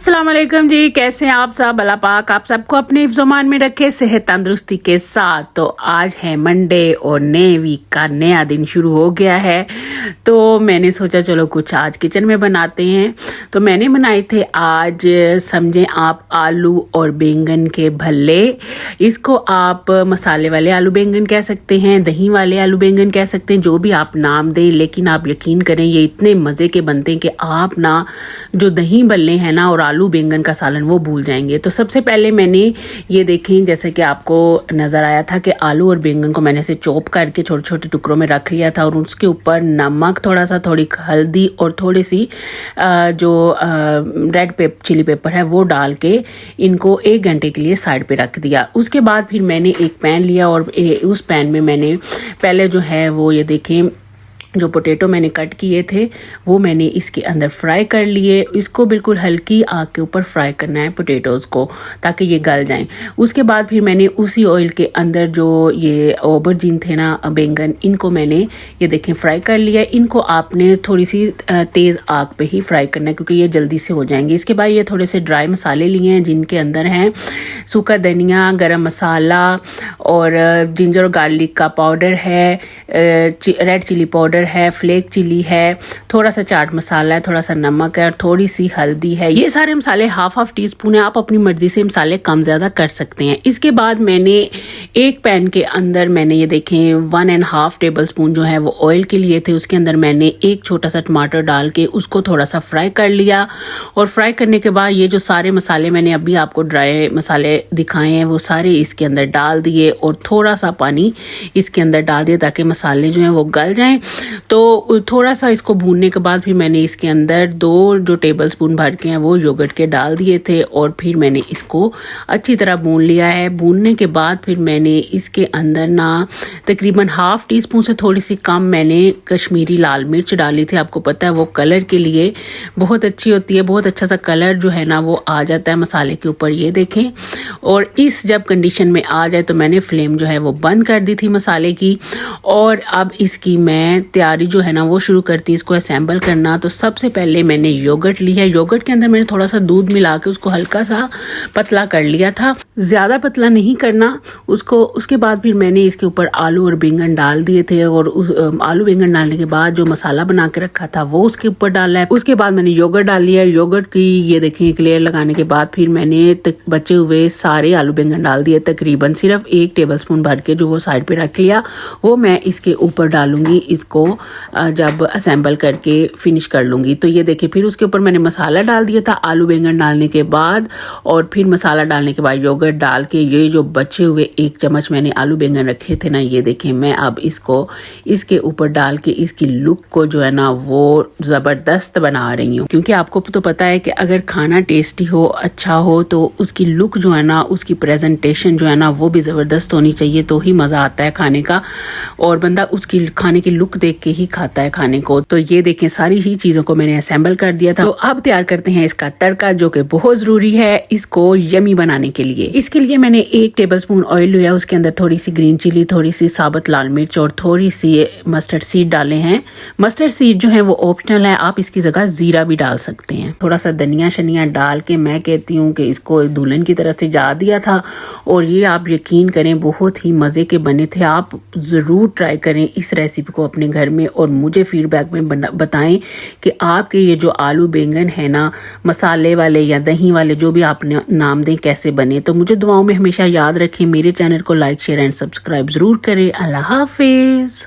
अस्सलाम वालेकुम जी, कैसे हैं आप सब। अल्लाह पाक आप सबको अपने हिफ्ज़-ओ-मान में रखे, सेहत तंदुरुस्ती के साथ। तो आज है मंडे और नए वीक का नया दिन शुरू हो गया है। तो मैंने सोचा चलो कुछ आज किचन में बनाते हैं। तो मैंने बनाए थे आज, समझें आप, आलू और बैंगन के भल्ले। इसको आप मसाले वाले आलू बैंगन कह सकते हैं, दही वाले आलू बैंगन कह सकते हैं, जो भी आप नाम दें। लेकिन आप यकीन करें ये इतने मज़े के बनते हैं कि आप ना जो दही भल्ले हैं ना और आलू बैंगन का सालन वो भूल जाएंगे। तो सबसे पहले मैंने ये देखें, जैसे कि आपको नज़र आया था कि आलू और बैंगन को मैंने से चॉप करके छोटे छोटे टुकड़ों में रख लिया था और उसके ऊपर नमक, थोड़ा सा, थोड़ी हल्दी और थोड़ी सी जो रेड चिली पेपर है वो डाल के इनको 1 घंटे के लिए साइड पे रख दिया। उसके बाद फिर मैंने एक पैन लिया और उस पैन में मैंने पहले जो है वो ये देखें, जो पोटैटो मैंने कट किए थे वो मैंने इसके अंदर फ्राई कर लिए। इसको बिल्कुल हल्की आग के ऊपर फ्राई करना है पोटैटोज़ को, ताकि ये गल जाएं। उसके बाद फिर मैंने उसी ऑयल के अंदर जो ये ऑबरजीन थे ना बैंगन, इनको मैंने ये देखें फ्राई कर लिया। इनको आपने थोड़ी सी तेज़ आग पे ही फ्राई करना है क्योंकि ये जल्दी से हो जाएंगे। इसके बाद ये थोड़े से ड्राई मसाले लिए हैं जिनके अंदर हैं सूखा धनिया, गरम मसाला और जिंजर और गार्लिक का पाउडर है, रेड चिली पाउडर है, फ्लेक चिली है, थोड़ा सा चाट मसाला है, थोड़ा सा नमक है और थोड़ी सी हल्दी है। ये सारे मसाले हाफ टीस्पून है। आप अपनी मर्जी से मसाले कम ज़्यादा कर सकते हैं। इसके बाद मैंने एक पैन के अंदर मैंने ये देखें 1.5 टेबल स्पून जो है वो ऑयल के लिए थे। उसके अंदर मैंने एक छोटा सा टमाटर डाल के उसको थोड़ा सा फ्राई कर लिया। और फ्राई करने के बाद ये जो सारे मसाले मैंने अभी आपको ड्राई मसाले दिखाए हैं वो सारे इसके अंदर डाल दिए और थोड़ा सा पानी इसके अंदर डाल दिया ताकि मसाले जो हैं वो गल जाएं। तो थोड़ा सा इसको भूनने के बाद फिर मैंने इसके अंदर 2 जो टेबल स्पून भर के हैं वो योगर्ट के डाल दिए थे और फिर मैंने इसको अच्छी तरह भून लिया है। भूनने के बाद फिर मैंने इसके अंदर ना तकरीबन हाफ टी स्पून से थोड़ी सी कम मैंने कश्मीरी लाल मिर्च डाली थी। आपको पता है वो कलर के लिए बहुत अच्छी होती है, बहुत अच्छा सा कलर जो है ना वो आ जाता है मसाले के ऊपर, ये देखें। और इस जब कंडीशन में आ जाए तो मैंने फ्लेम जो है वो बंद कर दी थी मसाले की। और अब इसकी मैं तैयारी जो है ना वो शुरू करती है, इसको असेंबल करना। तो सबसे पहले मैंने योगर्ट ली है। योगर्ट के अंदर मैंने थोड़ा सा दूध मिला के उसको हल्का सा पतला कर लिया था, ज़्यादा पतला नहीं करना उसको। उसके बाद फिर मैंने इसके ऊपर आलू और बैंगन डाल दिए थे और आलू बैंगन डालने के बाद जो मसाला बना के रखा था वो उसके ऊपर डाला है। उसके बाद मैंने योगर्ट डाल लिया। योगर्ट की ये देखें एक लेयर लगाने के बाद फिर मैंने बचे हुए सारे आलू बैंगन डाल दिए, तकरीबन सिर्फ 1 टेबल स्पून भर के जो वो साइड पे रख लिया, वो मैं इसके ऊपर डालूंगी इसको जब असेंबल करके फिनिश कर लूँगी। तो ये देखिए फिर उसके ऊपर मैंने मसाला डाल दिया था आलू बैंगन डालने के बाद, और फिर मसाला डालने के बाद योगर्ट डाल के ये जो बचे हुए 1 चम्मच मैंने आलू बैंगन रखे थे ना, ये देखें मैं अब इसको इसके ऊपर डाल के इसकी लुक को जो है ना वो ज़बरदस्त बना रही हूँ। क्योंकि आपको तो पता है कि अगर खाना टेस्टी हो, अच्छा हो, तो उसकी लुक जो है ना, उसकी प्रेजेंटेशन जो है ना वो भी ज़बरदस्त होनी चाहिए, तो ही मज़ा आता है खाने का। और बंदा उसकी खाने की लुक देख के ही खाता है खाने को। तो ये देखें सारी ही चीज़ों को मैंने असेंबल कर दिया था। तो अब तैयार करते हैं इसका तड़का, जो कि बहुत ज़रूरी है इसको यमी बनाने के लिए। इसके लिए मैंने 1 टेबल स्पून ऑयल लिया, उसके अंदर थोड़ी सी ग्रीन चिली, थोड़ी सी साबुत लाल मिर्च और थोड़ी सी मस्टर्ड सीड डाले हैं। मस्टर्ड सीड जो है वो ऑप्शनल है, आप इसकी जगह ज़ीरा भी डाल सकते हैं। थोड़ा सा धनिया शनिया डाल के मैं कहती हूँ कि इसको दुल्हन की तरह से जा दिया था। और ये आप यकीन करें बहुत ही मज़े के बने थे। आप ज़रूर ट्राई करें इस रेसिपी को अपने घर में और मुझे फीडबैक में बताएं कि आपके ये जो आलू बैंगन है ना, मसाले वाले या दही वाले, जो भी आप नाम दें, कैसे बने। तो मुझे दुआओं में हमेशा याद रखें। मेरे चैनल को लाइक, शेयर एंड सब्सक्राइब ज़रूर करें। अल्लाह हाफिज़।